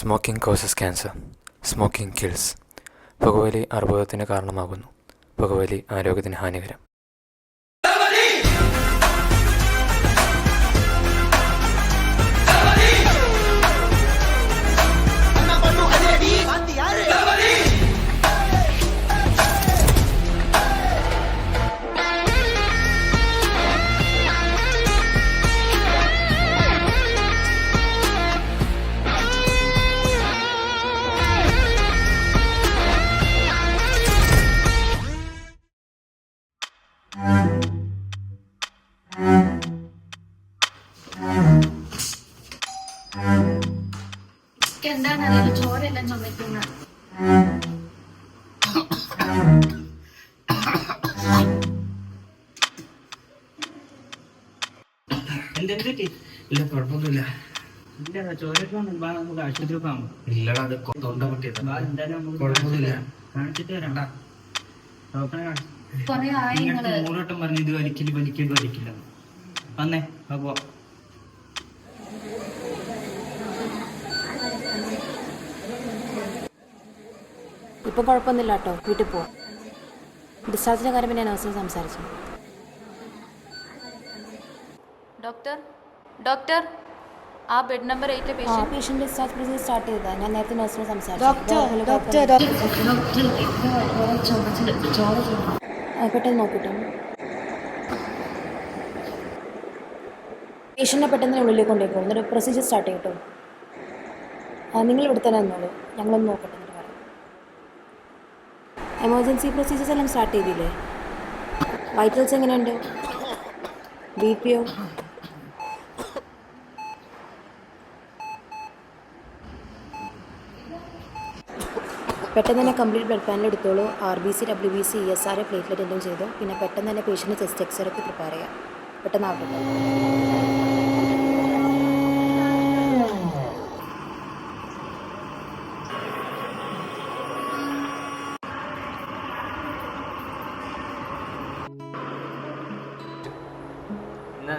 Smoking causes cancer. Smoking kills. പുകവലി അർബുദത്തിന് കാരണമാകുന്നു. പുകവലി ആരോഗ്യത്തിന് ഹാനികരം. എന്താണെന്നറിയില്ല, ചോരെല്ലാം ചുമയ്ക്കുന്ന. ഇല്ല, കുഴപ്പമൊന്നുമില്ല. ഇല്ല, ചോരൊക്കെ നമുക്ക് ആശുപത്രി പോകാം. ഇല്ലടാ, അത് തൊണ്ട പൊട്ടിയത്. കുഴപ്പമൊന്നുമില്ല, കാണിച്ചിട്ട് വരണ്ട. ഡോക്ടറെ മൂന്നോട്ടം പറഞ്ഞു ഇത് വലിക്കില്ല. വന്നേ, അപ്പോ ഇപ്പോൾ കുഴപ്പമൊന്നുമില്ല കേട്ടോ, വീട്ടിൽ പോവാം. ഡിസ്ചാർജിൻ്റെ കാര്യം പിന്നെ നഴ്സിന് സംസാരിച്ചു. ഡോക്ടർ ആ bed number 8 patient discharge procedure start ചെയ്തതാണ്. ഞാൻ നേരത്തെ നഴ്സിനെ സംസാരിച്ചു. പെട്ടെന്ന് നോക്കട്ടെ. പേഷ്യൻറ്റിനെ പെട്ടെന്ന് ഉള്ളിലേക്ക് കൊണ്ടുപോയിക്കോളൂ. എന്നിട്ട് പ്രൊസീജിയർ സ്റ്റാർട്ട് ചെയ്യട്ടോ. നിങ്ങൾ ഇവിടെ തന്നെ നിന്നോളൂ, ഞങ്ങളൊന്ന് നോക്കട്ടെ. എമർജൻസി പ്രൊസീജിയേഴ്സ് എല്ലാം സ്റ്റാർട്ട് ചെയ്തില്ലേ? വൈറ്റൽസ് എങ്ങനെയുണ്ട്? BP യോ? പെട്ടെന്ന് തന്നെ കംപ്ലീറ്റ് ബ്ലഡ് പാനൽ എടുത്തോളൂ. RBC, WBC, ESR, പ്ലേറ്റ്ലെറ്റ് എല്ലാം ചെയ്തു. പിന്നെ പെട്ടെന്ന് തന്നെ പേഷ്യൻ്റ് ചെസ്റ്റ് എക്സ്റേക്ക് പ്രിപ്പയർ ചെയ്യാം. പെട്ടെന്നാവട്ടെ.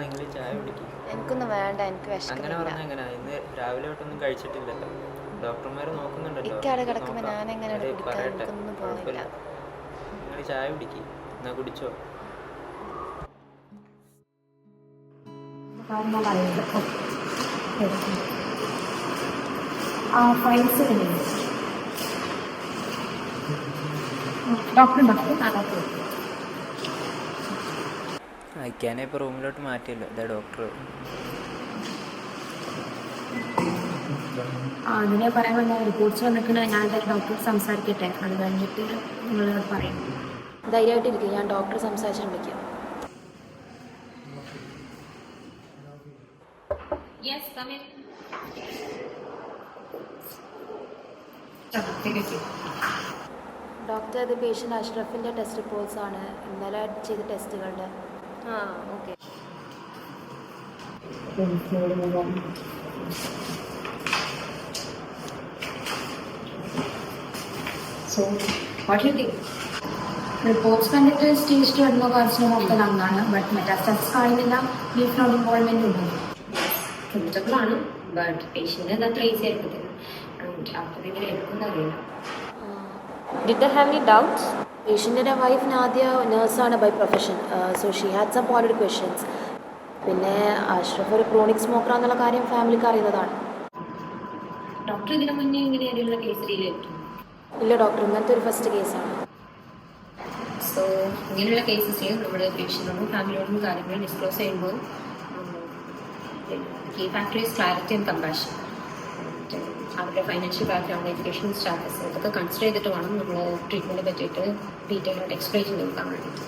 നിങ്ങൾ ചായ കുടിക്കും. എനിക്കൊന്നും വേണ്ട, എനിക്ക് അങ്ങനെ പറഞ്ഞാൽ എങ്ങനെയാ? ഇന്ന് രാവിലെ തൊട്ടൊന്നും കഴിച്ചിട്ടില്ലല്ലോ. ഡോക്ടർമാർ നോക്കുന്നുണ്ടല്ലോ. ഇക്കാടെ കിടക്കുമ്പോൾ ഞാൻ എങ്ങനെ പറയട്ടെ, കുഴപ്പമില്ല. നിങ്ങൾ ചായ കുടിക്കും. എന്നാ കുടിച്ചോ. അയക്കാനെ ഇപ്പോൾ റൂമിലോട്ട് മാറ്റിയല്ലോ. ഇതാ ഡോക്ടർ. അതിനെ പറയാൻ വന്ന റിപ്പോർട്ട്സ് വന്നിട്ടുണ്ട്. ഞാൻ ഡോക്ടർ സംസാരിക്കട്ടെ, അത് കഴിഞ്ഞിട്ട് നിങ്ങളോട് പറയാം. ധൈര്യമായിട്ടിരിക്കും, ഞാൻ ഡോക്ടറെ സംസാരിച്ച് വിളിക്കാം. ഡോക്ടർ, ഇത് പേഷ്യൻ്റ് അഷ്റഫിൻ്റെ ടെസ്റ്റ് റിപ്പോർട്ട്സ് ആണ്, ഇന്നലെ ചെയ്ത ടെസ്റ്റുകളുടെ. Okay. So, what do you think? Reports കണ്ടിട്ട് സ്റ്റേജ് 2 അഡ്നോകാർസിനോമ ഒക്കെ നന്നാണ്. ബട്ട് മെറ്റാസ്റ്റാസിസ് കാണുന്നില്ല. ലീഫ് നോഡ് ഇൻവോൾവ്മെന്റ് ഉണ്ട്. കംഫർട്ടബിൾ ആണ്, ബട്ട് പേഷ്യൻ്റ് അത് അത്ര ഈസി ആയിരിക്കത്തില്ല. അപ്പോൾ ഇങ്ങനെ എടുക്കുന്ന അറിയില്ല. Did they have any doubts? പേഷ്യൻറ്റിൻ്റെ വൈഫ് നാദിയ നേഴ്സാണ് by profession. So she had some pointed questions. പിന്നെ അഷ്റഫ് ഒരു ക്രോണിക് സ്മോക്കർ എന്നുള്ള കാര്യം ഫാമിലിക്ക് അറിയുന്നതാണ്. ഡോക്ടർ ഇതിനു മുന്നേ ഇങ്ങനെ ഏതെങ്കിലും കേസ് ഡീലായിട്ടു? ഇല്ല ഡോക്ടർ, ഇങ്ങനത്തെ ഒരു ഫസ്റ്റ് കേസാണ്. സോ ഇങ്ങനെയുള്ള കേസസിൽ നമ്മുടെ പേഷ്യൻറ്റിനോടും ഫാമിലിയോടും കാര്യങ്ങൾ ഡിസ്ക്ലോസ് ചെയ്യുമ്പോൾ key factor is clarity and compassion. അവരുടെ ഫൈനാൻഷ്യൽ ബാക്ക്ഗ്രൗണ്ട്, എഡ്യൂക്കേഷൻ സ്റ്റാറ്റസ് ഇതൊക്കെ കൺസിഡർ ചെയ്തിട്ട് വേണം നമ്മൾ ട്രീറ്റ്മെൻറ്റ് പറ്റിയിട്ട് ഡീറ്റെയിൽ ആയിട്ട് എക്സ്പ്ലെയിൻ ചെയ്ത് കൊടുക്കാൻ വേണ്ടിയിട്ട്.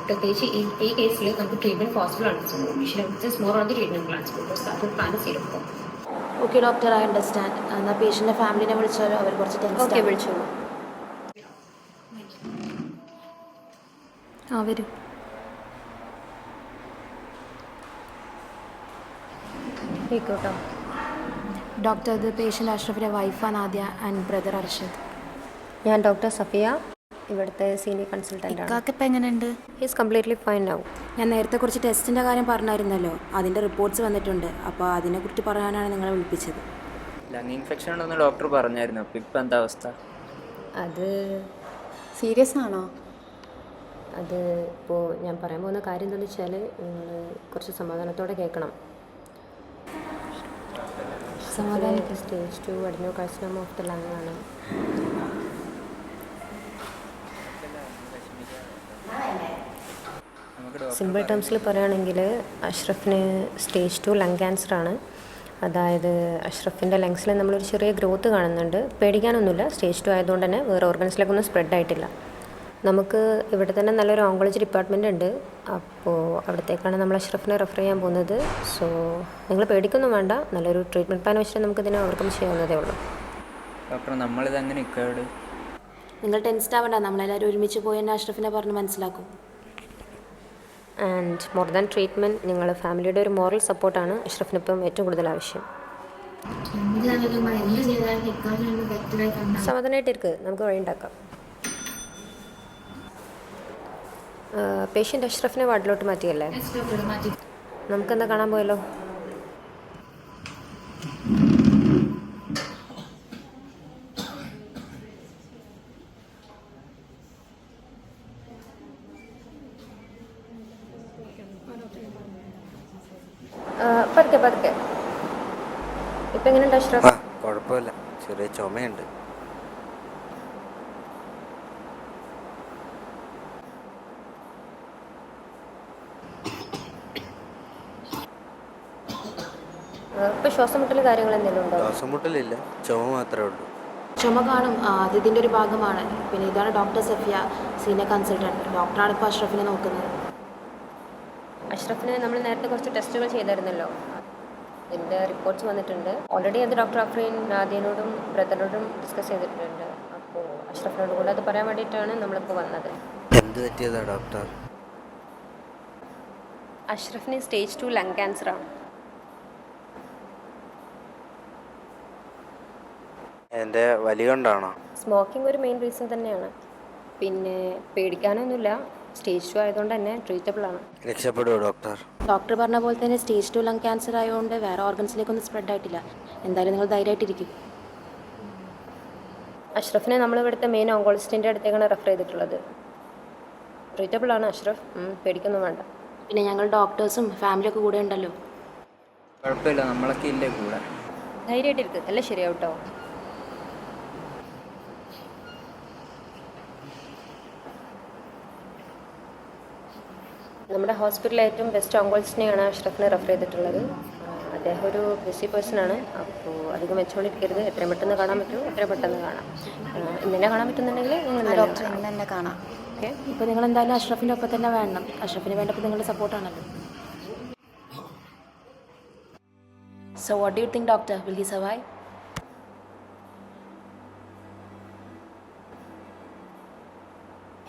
പ്രത്യേകിച്ച് ഈ കേസിൽ നമുക്ക് ട്രീറ്റ്മെൻറ്റ് പോസിബിൾ ആണ്. So usually more on the treatment plans because അത് പ്ലാൻ ചെയ്തെടുക്കും. Okay doctor, I understand. എന്നാൽ പേഷ്യൻ്റെ ഫാമിലിനെ വിളിച്ചാലോ? അവർ കുറച്ച് ടെൻഷൻ. വിളിച്ചോളൂ. വരും. കേട്ടോ ഡോക്ടർ, ഇത് പേഷ്യൻ്റ് അഷ്റഫിൻ്റെ വൈഫാണ് നാദിയ ആൻഡ് ബ്രദർ അർഷദ്. ഞാൻ ഡോക്ടർ സഫിയ, ഇവിടുത്തെ സീനിയർ കൺസൾട്ടൻ്റ് ആണ്. ഇക്കാക്ക് ഇപ്പം എങ്ങനെയുണ്ട്? ഹീസ് കംപ്ലീറ്റ്ലി ഫൈൻ ആവും. ഞാൻ നേരത്തെ കുറച്ച് ടെസ്റ്റിൻ്റെ കാര്യം പറഞ്ഞായിരുന്നല്ലോ, അതിൻ്റെ റിപ്പോർട്ട്സ് വന്നിട്ടുണ്ട്. അപ്പോൾ അതിനെക്കുറിച്ച് പറയാനാണ് നിങ്ങളെ വിളിപ്പിച്ചത്. ലങ് ഇൻഫെക്ഷൻ ഉണ്ടെന്ന് ഡോക്ടർ പറഞ്ഞായിരുന്നു. അപ്പോൾ ഇപ്പം എന്താ അവസ്ഥ? അത് സീരിയസ് ആണോ? അത് ഇപ്പോൾ ഞാൻ പറയാൻ പോകുന്ന കാര്യം എന്താണെന്ന് വെച്ചാൽ നിങ്ങൾ കുറച്ച് സമാധാനത്തോടെ കേൾക്കണം. സ്റ്റേജ് 2 അഡിനോകാർസിനോമ ഓഫ് ദ ലങ് ആണ്. സിമ്പിൾ ടേംസിൽ പറയുകയാണെങ്കിൽ അഷ്റഫിന് സ്റ്റേജ് 2 ലങ് ക്യാൻസർ ആണ്. അതായത് അഷ്റഫിൻ്റെ ലങ്സിൽ നമ്മളൊരു ചെറിയ ഗ്രോത്ത് കാണുന്നുണ്ട്. പേടിക്കാനൊന്നുമില്ല, സ്റ്റേജ് 2 ആയതുകൊണ്ട് തന്നെ വേറെ ഓർഗൻസിലേക്കൊന്നും സ്പ്രെഡ് ആയിട്ടില്ല. നമുക്ക് ഇവിടെ തന്നെ നല്ലൊരു ഓങ്കോളജി ഡിപ്പാർട്ട്മെൻ്റ് ഉണ്ട്. അപ്പോൾ അവിടത്തേക്കാണ് നമ്മൾ അഷ്റഫിനെ റെഫർ ചെയ്യാൻ പോകുന്നത്. സോ നിങ്ങൾ പേടിക്കൊന്നും വേണ്ട, നല്ലൊരു ട്രീറ്റ്മെൻറ്റ് പ്ലാൻ വെച്ചിട്ട് നമുക്കിതിനെ ഓവർകം ചെയ്യാവുന്നതേ ഉള്ളൂ. ഡോക്ടർ നമ്മളിത് എങ്ങനെ ഇക്കോട്? നിങ്ങൾ ടെൻസ്ഡ് ആവണ്ട, നമ്മളെല്ലാവരും ഒരുമിച്ച് പോയി തന്നെ അഷ്റഫിനെ പറഞ്ഞ് മനസ്സിലാക്കും. ആൻഡ് മോർ ദാൻ ട്രീറ്റ്മെൻറ്റ്, നിങ്ങൾ ഫാമിലിയുടെ ഒരു മോറൽ സപ്പോർട്ടാണ് അഷ്റഫിനിപ്പം ഏറ്റവും കൂടുതൽ ആവശ്യം. എന്ത് ചെയ്താലും ഇക്കാര്യം വ്യക്തമായി കണ്ടാൽ സമാധാനമായിട്ടിരിക്കുക, നമുക്ക് വഴി ഉണ്ടാക്കാം. പേഷ്യൻ്റ് അഷ്റഫിനെ വാർഡിലോട്ട് മാറ്റിയല്ലേ? മാറ്റി. നമുക്കെന്താ കാണാൻ പോയല്ലോ. പതുക്കെ പതുക്കെ. ഇപ്പം എങ്ങനെയുണ്ട് അഷ്റഫ്? കുഴപ്പമില്ല, ചെറിയ ചുമയുണ്ട്. ഇപ്പം ശ്വാസം മുട്ടൽ കാര്യങ്ങൾ എന്തെങ്കിലും ഉണ്ടോ? ശ്വാസം മുട്ടലില്ല, ചുമ മാത്രമേ ഉള്ളൂ. ചുമ കാണും, അത് ഇതിൻ്റെ ഒരു ഭാഗമാണ്. പിന്നെ ഇതാണ് ഡോക്ടർ സഫിയ, സീനിയർ കൺസൾട്ടൻറ്റ്. ഡോക്ടറാണ് ഇപ്പോൾ അഷ്റഫിനെ നോക്കുന്നത്. അഷ്റഫിന് നമ്മൾ നേരത്തെ കുറച്ച് ടെസ്റ്റുകൾ ചെയ്തായിരുന്നല്ലോ, ഇതിൻ്റെ റിപ്പോർട്ട്സ് വന്നിട്ടുണ്ട്. ഓൾറെഡി അത് ഡോക്ടർ അഫ്രീൻ നാദിയനോടും ബ്രദറിനോടും ഡിസ്കസ് ചെയ്തിട്ടുണ്ട്. അപ്പോൾ അഷ്റഫിനോട് കൂടെ അത് പറയാൻ വേണ്ടിയിട്ടാണ് നമ്മളിപ്പോൾ വന്നത്. എന്ത് പറ്റിയതാ ഡോക്ടർ? അഷ്റഫിന് സ്റ്റേജ് 2 ലങ് ക്യാൻസറാണ്. എൻ്റെ വലി കൊണ്ടാണോ? സ്മോക്കിംഗ് ഒരു മെയിൻ റീസൺ തന്നെയാണ്. പിന്നെ പേടിക്കാനൊന്നുമില്ല, സ്റ്റേജ് 2 ആയതുകൊണ്ട് തന്നെ ട്രീറ്റബിൾ ആണ്. രക്ഷപ്പെടുമോ ഡോക്ടർ? ഡോക്ടർ പറഞ്ഞ പോലെ തന്നെ സ്റ്റേജ് 2 ലങ് ക്യാൻസർ ആയതുകൊണ്ട് വേറെ ഓർഗൻസിലേക്കൊന്നും സ്പ്രെഡ് ആയിട്ടില്ല. എന്തായാലും നിങ്ങൾ ധൈര്യമായിട്ടിരിക്കും. അഷ്റഫിനെ നമ്മൾ ഇവിടുത്തെ മെയിൻ ഓങ്കോളജിസ്റ്റിൻ്റെ അടുത്തേക്കാണ് റെഫർ ചെയ്തിട്ടുള്ളത്. ട്രീറ്റബിൾ ആണ് അഷ്റഫ്, പേടിക്കൊന്നും വേണ്ട. പിന്നെ ഞങ്ങൾ ഡോക്ടേഴ്സും ഫാമിലിയൊക്കെ കൂടെ ഉണ്ടല്ലോ. കുഴപ്പമില്ല, നമ്മളൊക്കെ ഇല്ലേ കൂടെ. ധൈര്യമായിട്ടിരിക്കുക, എല്ലാം ശരിയാവും കേട്ടോ. നമ്മുടെ ഹോസ്പിറ്റലിലെ ഏറ്റവും ബെസ്റ്റ് ഓങ്കോളജിസ്റ്റിനെയാണ് അഷ്റഫിനെ റെഫർ ചെയ്തിട്ടുള്ളത്. അദ്ദേഹം ഒരു ബിസി പേഴ്സണാണ്. അപ്പോൾ അധികം വെച്ചുകൊണ്ടിരിക്കരുത്. എത്രയും പെട്ടെന്ന് കാണാൻ പറ്റുമോ എത്രയും പെട്ടെന്ന് കാണാം. ഇന്നെ കാണാൻ പറ്റുന്നുണ്ടെങ്കിൽ ഡോക്ടർ ഇന്ന് തന്നെ കാണാം. ഓക്കെ. ഇപ്പോൾ നിങ്ങൾ എന്തായാലും അഷ്റഫിൻ്റെ ഒപ്പം തന്നെ വേണം. അഷ്റഫിന് വേണ്ടപ്പോൾ നിങ്ങളുടെ സപ്പോർട്ടാണല്ലോ. So what do you think doctor, will he survive?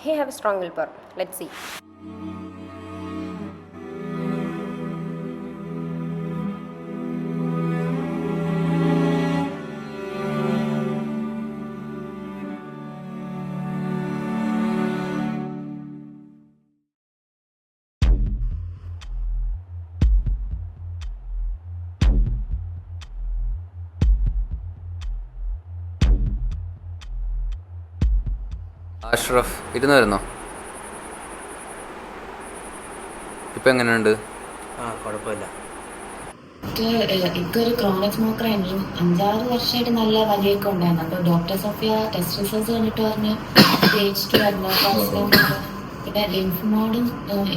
He have a strong willpower. Let's see. Ashraf ഇരുന്നായിരുന്നോ? ഇപ്പം എങ്ങനെയുണ്ട്? കുഴപ്പമില്ല. ഇക്കൊരു ക്രോണിക് സ്മോക്കർ ആയിരുന്നു. 5-6 വർഷമായിട്ട് നല്ല വലിയൊക്കെ ഉണ്ടായിരുന്നു. അപ്പോൾ ഡോക്ടർ സഫിയ ടെസ്റ്റ് റിസൾട്ട്സ് കണ്ടിട്ട് പറഞ്ഞ് സ്റ്റേജ് 2 അഡിനോകാർസിനോമ, പിന്നെ ലിംഫ് നോഡും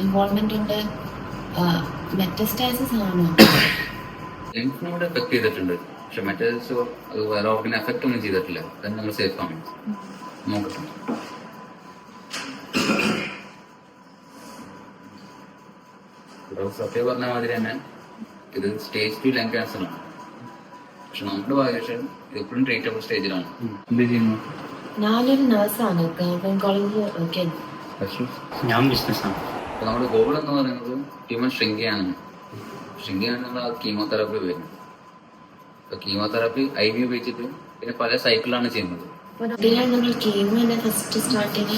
ഇൻവോൾവ്മെന്റ് ഉണ്ട്. മെറ്റസ്റ്റാസിസ് ആണോ? ലിംഫ് നോഡ് എഫക്ട് ചെയ്തിട്ടുണ്ട്, പക്ഷെ മറ്റേ അത് വേറെ ഓർഗൻ എഫക്ട് ഒന്നും ചെയ്തിട്ടില്ല. അത് നമ്മൾ സേഫ് ആണ്. നോക്കട്ടെ. സത്യം പറഞ്ഞ മാതിരി തന്നെ ഇത് സ്റ്റേജ് 2 ലങ് ക്യാൻസർ ആണ്. പക്ഷെ നമ്മുടെ ഭാഗ്യം ഇത് എപ്പോഴും ട്രീറ്റബിൾ സ്റ്റേജിലാണ്. എന്ത് ചെയ്യുന്നു? ഞാനൊരു നഴ്സാണ്, ഗവൺമെന്റ് കോളേജിൽ വർക്ക് ചെയ്യുന്നു. ഞാൻ ബിസിനസ്സാണ്. അപ്പൊ നമ്മുടെ ഗോൾ എന്ന് പറയുന്നത് ട്യൂമർ ഷ്രിങ്ക് ചെയ്യാനാണ്. ഷ്രിങ്ക് ചെയ്യാനുള്ള കീമോതെറാപ്പി വരുന്നത്. അപ്പൊ കീമോതെറാപ്പി IV ഉപയോഗിച്ചിട്ട് പിന്നെ പല സൈക്കിളാണ് ചെയ്യുന്നത്. നമ്മൾ കീമോ ഫസ്റ്റ് സ്റ്റാർട്ട് ചെയ്ത്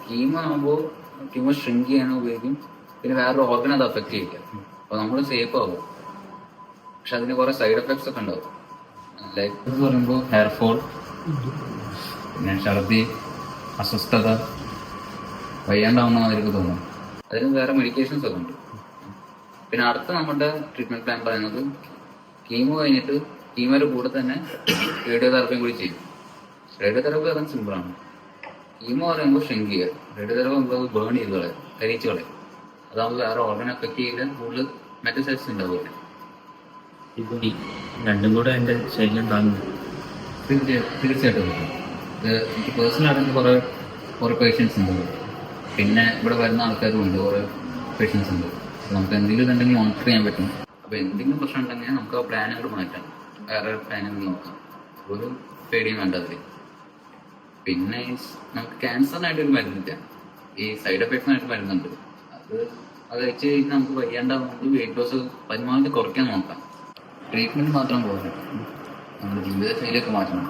കീമോ ആകുമ്പോൾ ട്യൂമർ ഷ്രിങ്ക് ചെയ്യാനും ഉപയോഗിക്കും, പിന്നെ വേറൊരു ഓർഗൻ അത് അഫക്റ്റ് ചെയ്യില്ല. അപ്പോൾ നമ്മൾ സേഫ് ആവും. പക്ഷെ അതിന് കുറേ സൈഡ് എഫക്ട്സ് ഒക്കെ ഉണ്ടാവും. ലൈക്ക് എന്ന് പറയുമ്പോൾ ഹെയർ ഫോൾ, പിന്നെ ഛർദി, അസ്വസ്ഥത, വയ്യാണ്ടാവുന്ന മാതിരിക്ക് തോന്നും. അതിന് വേറെ മെഡിക്കേഷൻസ് ഒക്കെ ഉണ്ട്. പിന്നെ അടുത്ത നമ്മുടെ ട്രീറ്റ്മെന്റ് പ്ലാൻ പറയുന്നത് കീമോ കഴിഞ്ഞിട്ട് കീമോയുടെ കൂടെ തന്നെ റേഡിയോതെറാപ്പിയും കൂടി ചെയ്യും. റേഡിയോതെറാപ്പി അതാണ് സിമ്പിളാണ്. കീമോ പറയുമ്പോൾ ഷ്രിങ്ക് ചെയ്യുക, റേഡിയോതെറാപ്പി നമുക്ക് ബേൺ ചെയ്ത് കളയും, കരിച്ച് കളയും. അതാകുമ്പോൾ വേറെ ഓർഗൻ എഫക്ട് ചെയ്യില്ല, കൂടുതൽ മെറ്റസൈറ്റ്സ് ഉണ്ടാവില്ല. ഇപ്പൊ ഈ രണ്ടും കൂടെ എൻ്റെ ശരീരം താങ്ങുന്നു. തീർച്ചയായിട്ടും എനിക്ക് പേഴ്സണലായിട്ട് കുറേ പേഷ്യൻസ് ഉണ്ട്. പിന്നെ ഇവിടെ വരുന്ന ആൾക്കാരും ഉണ്ട്, കുറേ പേഷ്യൻസ് ഉണ്ട്. നമുക്ക് എന്തെങ്കിലും ഇതുണ്ടെങ്കിൽ മോണിറ്റർ ചെയ്യാൻ പറ്റും. അപ്പോൾ എന്തെങ്കിലും പ്രശ്നം ഉണ്ടെങ്കിൽ നമുക്ക് ആ പ്ലാൻ അങ്ങോട്ട് മാറ്റാം, വേറെ പ്ലാനിങ് നോക്കാം. ഒരു പേടിയും വേണ്ട അതിൽ. പിന്നെ നമുക്ക് ക്യാൻസറിനായിട്ടൊരു മരുന്നില്ല, ഈ സൈഡ് എഫക്ട്സിനായിട്ട് മരുന്നുണ്ട്. അത് കഴിച്ച് കഴിഞ്ഞാൽ നമുക്ക് വയ്യാണ്ടാവുന്നത് വെയിറ്റ് ലോസ് പരമാവധി കുറയ്ക്കാൻ നോക്കാം. ട്രീറ്റ്മെൻറ്റ് മാത്രം പോകാൻ നമ്മുടെ ജീവിതശൈലിയൊക്കെ മാറ്റണം.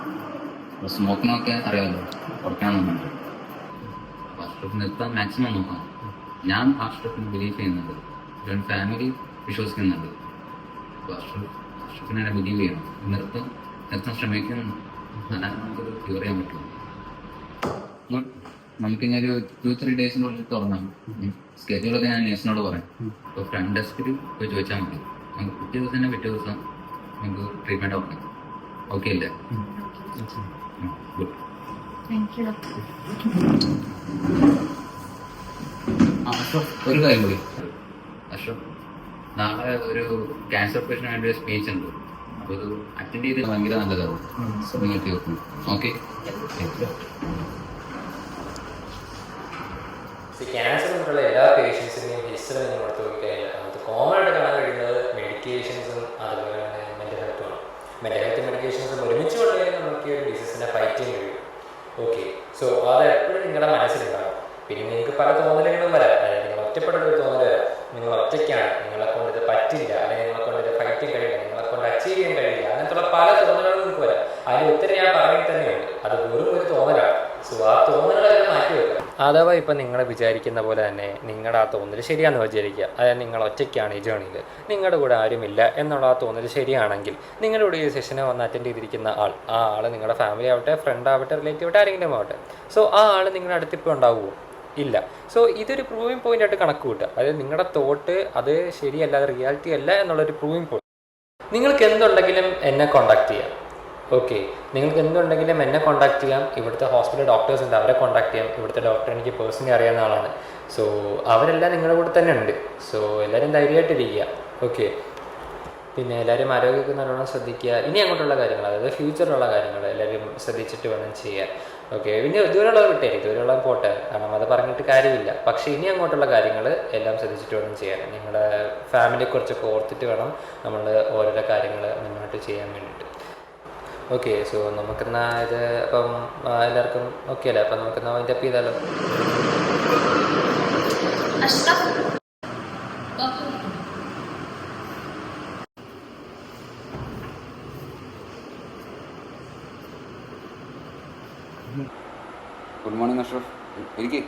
അപ്പോൾ സ്മോക്കിങ്ങൊക്കെ അറിയാമല്ലോ, കുറയ്ക്കണമെന്നുണ്ട്. അപ്പോൾ അഷ്റഫ് നിർത്താൻ മാക്സിമം നോക്കാം. ഞാൻ അഷ്റഫിന് ബിലീവ് ചെയ്യുന്നുണ്ട്, എൻ്റെ ഫാമിലി വിശ്വസിക്കുന്നുണ്ട്. അപ്പോൾ അഷ്റഫിനെ ബിലീവ് ചെയ്യണം. നിർത്താൻ ശ്രമിക്കുന്നു, നമുക്കത് ക്യൂർ ചെയ്യാൻ പറ്റും. നമുക്കിങ്ങനെ ഒരു 2-3 ഡേയ്സിനുള്ളിൽ തുടങ്ങാം. സ്കെഡ്യൂളൊക്കെ ഞാൻ നേഴ്സിനോട് പറയാം. അപ്പോൾ ഫ്രണ്ട് ഡെസ്കിൽ പോയി ചോദിച്ചാൽ മതി. നമുക്ക് പിറ്റേ ദിവസം നമുക്ക് ട്രീറ്റ്മെൻറ്റ് നോക്കാം. ഓക്കെ അല്ലേ? ഗുഡ്. അഷ്റഫ്, ഒരു കാര്യം കൂടി. അഷ്റഫ്, നാളെ ഒരു ക്യാൻസർ പേഷ്യൻ്റ് ആയിട്ട് സ്പീച്ച് ഉണ്ട്. അപ്പോൾ ഇത് അറ്റൻഡ് ചെയ്ത് ഭയങ്കര നല്ലതാവും. നിങ്ങൾക്ക് ഓക്കെ. ക്യാൻസർ കൊണ്ടുള്ള എല്ലാ പേഷ്യൻസിൻ്റെയും ഹിസ്റ്ററി നിങ്ങൾ എടുത്ത് നോക്കിക്കഴിഞ്ഞാൽ അത് കോമൺ ആയിട്ട് കാണാൻ കഴിയുന്നത് മെഡിക്കേഷൻസും അതുപോലെ തന്നെ മെൻ്റൽ ഹെൽത്തുമാണ്. മെൻ്റൽ ഹെൽത്ത് മെഡിക്കേഷൻസും ഒരുമിച്ച് കൊണ്ടുപോയാൽ നമുക്ക് ഈ ഒരു ഡിസീസിനെ ഫൈറ്റ് ചെയ്യാൻ കഴിയും. ഓക്കെ, സോ അത് എപ്പോഴും നിങ്ങളുടെ മനസ്സിലുണ്ടാകും. പിന്നെ നിങ്ങൾക്ക് പല തോന്നലുകളും വരാം. അതായത് നിങ്ങൾ ഒറ്റപ്പെട്ടൊരു തോന്നൽ വരാം, നിങ്ങൾ ഒറ്റയ്ക്കാണ്, നിങ്ങളെ കൊണ്ട് ഇത് പറ്റില്ല, അല്ലെങ്കിൽ നിങ്ങളെ കൊണ്ട് ഇത് ഫൈറ്റ് ചെയ്യാൻ കഴിയില്ല, നിങ്ങളെ കൊണ്ട് അച്ചീവ് ചെയ്യാൻ കഴിയില്ല, അങ്ങനത്തുള്ള പല തോന്നലുകളും നിങ്ങൾക്ക് വരാം. അതിന് ഉത്തരം ഞാൻ പറഞ്ഞിട്ട് തന്നെയുണ്ട്, അത് വെറും ഒരു തോന്നലാണ്. സോ ആ തോന്നലുകളെല്ലാം മാറ്റി വെക്കുക. അഥവാ ഇപ്പം നിങ്ങൾ വിചാരിക്കുന്ന പോലെ തന്നെ നിങ്ങളുടെ ആ തോന്നൽ ശരിയാണെന്ന് വിചാരിക്കുക. അതായത് നിങ്ങൾ ഒറ്റയ്ക്കാണ് ഈ ജേണിയിൽ, നിങ്ങളുടെ കൂടെ ആരുമില്ല എന്നുള്ള ആ തോന്നൽ ശരിയാണെങ്കിൽ നിങ്ങളുടെ കൂടെ ഈ സെഷനെ വന്ന് അറ്റൻഡ് ചെയ്തിരിക്കുന്ന ആ ആൾ നിങ്ങളുടെ ഫാമിലി ആവട്ടെ, ഫ്രണ്ട് ആവട്ടെ, റിലേറ്റീവ് ആവട്ടെ, ആരെങ്കിലും ആവട്ടെ. സോ ആ ആൾ നിങ്ങളുടെ അടുത്തിപ്പോൾ ഉണ്ടാവുമോ? ഇല്ല. സോ ഇതൊരു പ്രൂവിങ് പോയിൻ്റ് ആയിട്ട് കണക്ക് കൂട്ടുക. അതായത് നിങ്ങളുടെ തോട്ട് അത് ശരിയല്ല, അത് റിയാലിറ്റി അല്ല എന്നുള്ളൊരു പ്രൂവിങ് പോയിന്റ്. നിങ്ങൾക്ക് എന്തുണ്ടെങ്കിലും എന്നെ കോൺടാക്ട് ചെയ്യാം. ഓക്കെ, നിങ്ങൾക്ക് എന്തുണ്ടെങ്കിലും എന്നെ കോൺടാക്ട് ചെയ്യാം. ഇവിടുത്തെ ഹോസ്പിറ്റൽ ഡോക്ടേഴ്സ് ഉണ്ട്, അവരെ കോൺടാക്ട് ചെയ്യാം. ഇവിടുത്തെ ഡോക്ടർ എനിക്ക് പേഴ്സണലി അറിയാവുന്ന ആളാണ്. സോ അവരെല്ലാം നിങ്ങളുടെ കൂടെ തന്നെ ഉണ്ട്. സോ എല്ലാവരും ധൈര്യമായിട്ടിരിക്കുക. ഓക്കെ, പിന്നെ എല്ലാവരും ആരോഗ്യമൊക്കെ നല്ലോണം ശ്രദ്ധിക്കുക. ഇനി അങ്ങോട്ടുള്ള കാര്യങ്ങൾ, അതായത് ഫ്യൂച്ചറിലുള്ള കാര്യങ്ങൾ എല്ലാവരും ശ്രദ്ധിച്ചിട്ട് വേണം ചെയ്യാൻ. ഓക്കെ, പിന്നെ ഇതുവരെയുള്ളത് വിട്ടേരി, ഇതുവരെയുള്ളത് പോട്ടെ, കാരണം അത് പറഞ്ഞിട്ട് കാര്യമില്ല. പക്ഷേ ഇനി അങ്ങോട്ടുള്ള കാര്യങ്ങൾ എല്ലാം ശ്രദ്ധിച്ചിട്ട് വേണം ചെയ്യാൻ. നിങ്ങളുടെ ഫാമിലിയെക്കുറിച്ചൊക്കെ ഓർത്തിട്ട് വേണം നമ്മൾ ഓരോരോ കാര്യങ്ങൾ മുന്നോട്ട് ചെയ്യാൻ വേണ്ടിയിട്ട്. ഓക്കെ, സോ നമുക്കെന്നാ ഇത് അപ്പം എല്ലാവർക്കും ഓക്കെ അല്ലേ? അപ്പം നമുക്കെന്നാ വൈൻഡ് അപ്പ് ചെയ്താലോ? Good morning Ashraf. എനിക്ക്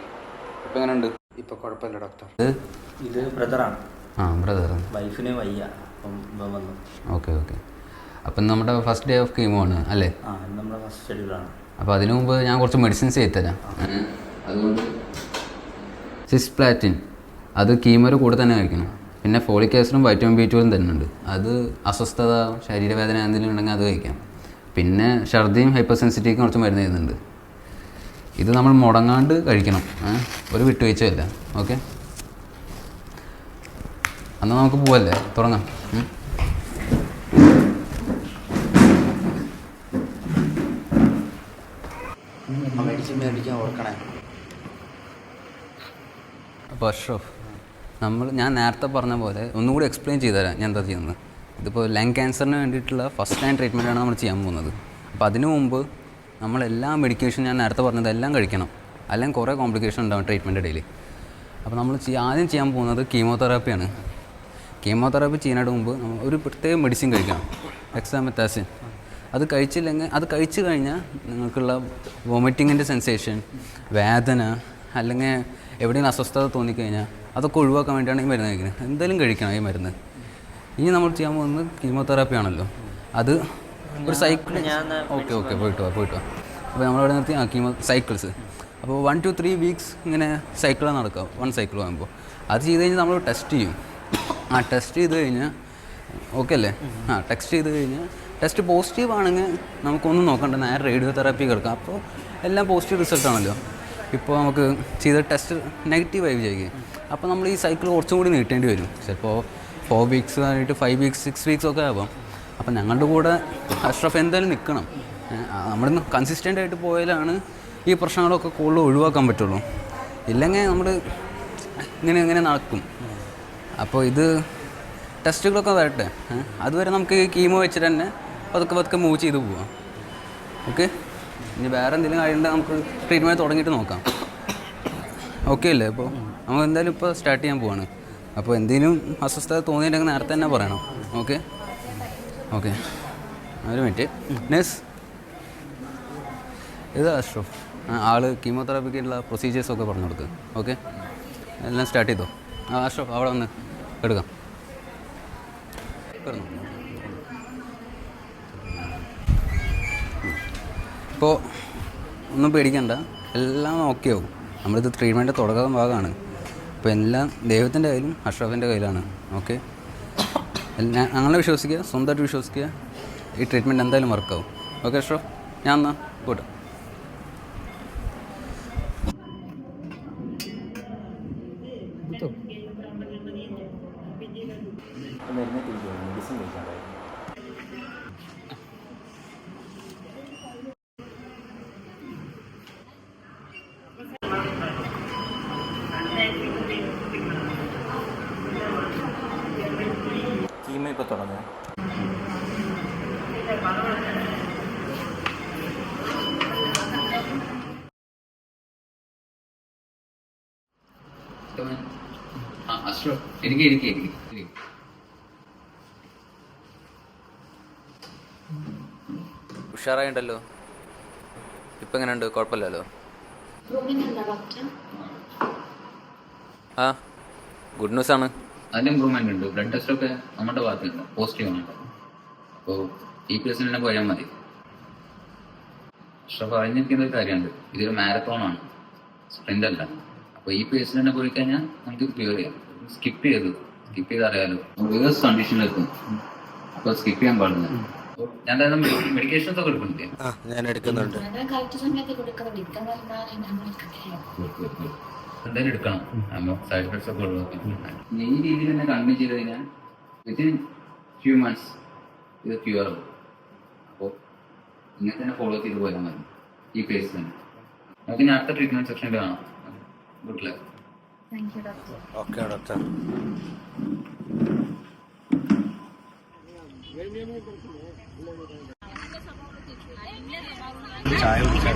ഇപ്പം എങ്ങനെയുണ്ട്? ഇപ്പോൾ കുഴപ്പമില്ല ഡോക്ടർ. ഇത് ബ്രദറാണ്. ബ്രദറാണ്. വൈഫിന് വയ്യ, അപ്പം ഇവൻ വന്നു. ഓക്കെ. അപ്പം നമ്മുടെ ഫസ്റ്റ് ഡേ ഓഫ് കീമോ ആണ് അല്ലേ? നമ്മുടെ ഫസ്റ്റ് ഷെഡ്യൂളാണ്. അപ്പോൾ അതിനു മുമ്പ് ഞാൻ കുറച്ച് മെഡിസിൻസ് ചെയ്തുതരാം. അതുകൊണ്ട് സിസ്പ്ലാറ്റിൻ അത് കീമോയുടെ കൂടെ തന്നെ കഴിക്കണം. പിന്നെ ഫോളിക് ആസിഡും വൈറ്റമിൻ B12 തന്നെ ഉണ്ട്. അത് അസ്വസ്ഥത, ശരീരവേദന എന്തെങ്കിലും ഉണ്ടെങ്കിൽ അത് കഴിക്കാം. പിന്നെ ഛർദിയും ഹൈപ്പർ സെൻസിറ്റിവിറ്റിയും കുറച്ച് മരുന്ന് ചെയ്യുന്നുണ്ട്. ഇത് നമ്മൾ മുടങ്ങാണ്ട് കഴിക്കണം, ഒരു വിട്ടുവീഴ്ചയില്ല. ഓക്കെ, എന്നാൽ നമുക്ക് പോവല്ലേ, തുടങ്ങാം. മേടിക്കാൻ ഓർക്കണേ. അപ്പോൾ അഷ്റഫ്, ഞാൻ നേരത്തെ പറഞ്ഞ പോലെ ഒന്നുകൂടി എക്സ്പ്ലെയിൻ ചെയ്തു തരാം ഞാൻ എന്താ ചെയ്യുന്നത്. ഇതിപ്പോൾ ലങ് ക്യാൻസറിന് വേണ്ടിയിട്ടുള്ള ഫസ്റ്റ് ലൈൻ ട്രീറ്റ്മെൻറ്റാണ് നമ്മൾ ചെയ്യാൻ പോകുന്നത്. അപ്പോൾ അതിനു മുമ്പ് നമ്മളെല്ലാ മെഡിക്കേഷൻ ഞാൻ നേരത്തെ പറഞ്ഞത് എല്ലാം കഴിക്കണം, അല്ലെങ്കിൽ കുറേ കോംപ്ലിക്കേഷൻ ഉണ്ടാവും ട്രീറ്റ്മെൻറ്റ് ഇടയിൽ. അപ്പോൾ നമ്മൾ ആദ്യം ചെയ്യാൻ പോകുന്നത് കീമോതെറാപ്പിയാണ്. കീമോതെറാപ്പി ചെയ്യുന്നതിന് മുമ്പ് നമ്മൾ ഒരു പ്രത്യേക മെഡിസിൻ കഴിക്കണം, ഡെക്സാമെത്താസിൻ. അത് കഴിച്ചില്ലെങ്കിൽ, അത് കഴിച്ചു കഴിഞ്ഞാൽ നിങ്ങൾക്കുള്ള വോമിറ്റിങ്ങിൻ്റെ സെൻസേഷൻ, വേദന, അല്ലെങ്കിൽ എവിടെയെങ്കിലും അസ്വസ്ഥത തോന്നിക്കഴിഞ്ഞാൽ അതൊക്കെ ഒഴിവാക്കാൻ വേണ്ടിയാണ് ഈ മരുന്ന് കഴിക്കുന്നത്. എന്തായാലും കഴിക്കണം ഈ മരുന്ന്. ഇനി നമ്മൾ ചെയ്യാൻ പോകുന്നത് കീമോതെറാപ്പി ആണല്ലോ. അത് ഒരു സൈക്കിൾ. ഓക്കെ പോയിട്ട് വാ. അപ്പോൾ നമ്മളവിടെ നിർത്തി സൈക്കിൾസ്. അപ്പോൾ 1 to 3 വീക്സ് ഇങ്ങനെ സൈക്കിളാണ് നടക്കുക. 1 സൈക്കിൾ ആകുമ്പോൾ അത് ചെയ്ത് കഴിഞ്ഞാൽ നമ്മൾ ടെസ്റ്റ് ചെയ്യും. ടെസ്റ്റ് ചെയ്ത് കഴിഞ്ഞാൽ ഓക്കെ അല്ലേ? ടെസ്റ്റ് ചെയ്ത് കഴിഞ്ഞാൽ ടെസ്റ്റ് പോസിറ്റീവ് ആണെങ്കിൽ നമുക്കൊന്നും നോക്കണ്ട, നേരെ റേഡിയോ തെറാപ്പി കിടക്കാം. അപ്പോൾ എല്ലാം പോസിറ്റീവ് റിസൾട്ടാണല്ലോ. ഇപ്പോൾ നമുക്ക് ചെയ്ത ടെസ്റ്റ് നെഗറ്റീവായി വിചാരിക്കും. അപ്പോൾ നമ്മൾ ഈ സൈക്കിൾ കുറച്ചും കൂടി നീട്ടേണ്ടി വരും. ചിലപ്പോൾ 4 വീക്സ് ആയിട്ട് 5 വീക്സ് 6 വീക്സ് ഒക്കെ ആവാം. അപ്പോൾ ഞങ്ങളുടെ കൂടെ അഷ്റഫ് എന്തായാലും നിൽക്കണം. നമ്മൾ കൺസിസ്റ്റൻ്റ് ആയിട്ട് പോയാലാണ് ഈ പ്രശ്നങ്ങളൊക്കെ കൂടുതൽ ഒഴിവാക്കാൻ പറ്റുള്ളൂ. ഇല്ലെങ്കിൽ നമ്മൾ ഇങ്ങനെ നടക്കും. അപ്പോൾ ഇത് ടെസ്റ്റുകളൊക്കെ വരട്ടെ. അതുവരെ നമുക്ക് കീമോ വെച്ചിട്ട് തന്നെ പതുക്കെ മൂവ് ചെയ്ത് പോവാം. ഓക്കെ, ഇനി വേറെ എന്തെങ്കിലും കാര്യമുണ്ടെങ്കിൽ നമുക്ക് ട്രീറ്റ്മെൻറ്റ് തുടങ്ങിയിട്ട് നോക്കാം. ഓക്കെ അല്ലേ? അപ്പോൾ നമ്മൾ എന്തായാലും ഇപ്പോൾ സ്റ്റാർട്ട് ചെയ്യാൻ പോവാണ്. അപ്പോൾ എന്തെങ്കിലും അസ്വസ്ഥത തോന്നിയിട്ടുണ്ടെങ്കിൽ നേരത്തെ തന്നെ പറയണം. ഓക്കെ ഒരു മിനിറ്റ്. നെസ് ഇത് അഷ്റഫ്, ആൾ കീമോതെറാപ്പിക്കുള്ള പ്രൊസീജിയേഴ്സൊക്കെ പറഞ്ഞു കൊടുക്കുക. ഓക്കെ, എല്ലാം സ്റ്റാർട്ട് ചെയ്തോ. അഷ്റഫ് അവിടെ വന്ന് എടുക്കാം. ഇപ്പോൾ ഒന്നും പേടിക്കണ്ട, എല്ലാം ഓക്കെ ആവും. നമ്മളിത് ട്രീറ്റ്മെൻറ്റ് തുടക്കം ഭാഗമാണ്. അപ്പോൾ എല്ലാം ദൈവത്തിൻ്റെ കയ്യിലും അഷ്റഫിൻ്റെ കയ്യിലാണ്. ഓക്കെ, ഞങ്ങളെ വിശ്വസിക്കുക, സ്വന്തമായിട്ട് വിശ്വസിക്കുക. ഈ ട്രീറ്റ്മെൻറ്റ് എന്തായാലും വർക്കാവും. ഓക്കെ അഷ്റഫ്, ഞാൻ എന്നാൽ പോട്ടെ. മെഡിസിൻ കഴിക്കാൻ കീമോ ഇപ്പോൾ തുടങ്ങുക. അഷ്റഫ് എനിക്ക് ഉഷാറായിണ്ടല്ലോ. ഇപ്പം എങ്ങനെയുണ്ട്? കുഴപ്പമില്ലല്ലോ. ഗുഡ് ന്യൂസ് ആണ്. അതിന് ഇമ്പ്രൂവ്മെൻ്റ് ഉണ്ട്. ബ്ലഡ് ടെസ്റ്റൊക്കെ നമ്മുടെ ഭാഗത്തുണ്ട്, പോസിറ്റീവ് ആണ്. അപ്പോൾ ഈ കേസിന് തന്നെ പോയാൽ മതി. അഷ്റഫ് അറിഞ്ഞിരിക്കുന്ന ഒരു കാര്യമുണ്ട്, ഇതൊരു മാരത്തോണാണ്, സ്പ്രിൻ്റ് അല്ല. അപ്പോൾ ഈ പേസിൽ തന്നെ പോയി കഴിഞ്ഞാൽ നമുക്ക് ക്ലിയർ ചെയ്യാം. സ്കിപ്പ് ചെയ്ത് അറിയാലോ, റിവേഴ്സ് കണ്ടീഷനിലെത്തും. അപ്പോൾ സ്കിപ്പ് ചെയ്യാൻ പാടില്ല. ഞാൻ മെഡിക്കേഷൻസ് ഒക്കെ എടുക്കുന്നില്ലേ? ഞാൻ എടുക്കുന്നുണ്ട്. എന്തായാലും എടുക്കണം. സൈഡ് എഫക്ട്സ് ഒക്കെ ഒഴിവാക്കി ഈ രീതിയിൽ തന്നെ കണ്ടിന്യൂ ചെയ്ത് കഴിഞ്ഞാൽ വിത്തിൻ ഫ്യൂ മന്ത്സ് ഇത് ക്യൂർ ആവും. അപ്പോൾ ഇങ്ങനെ തന്നെ ഫോളോ ചെയ്ത് പോയാൽ മതി ഈ പേസ് തന്നെ. നമുക്ക് ഇനി അടുത്ത ട്രീറ്റ്മെൻറ്റ് സെക്ഷനിൽ കാണാം. Good luck. Okay doctor. ചായ കുടിച്ചോ.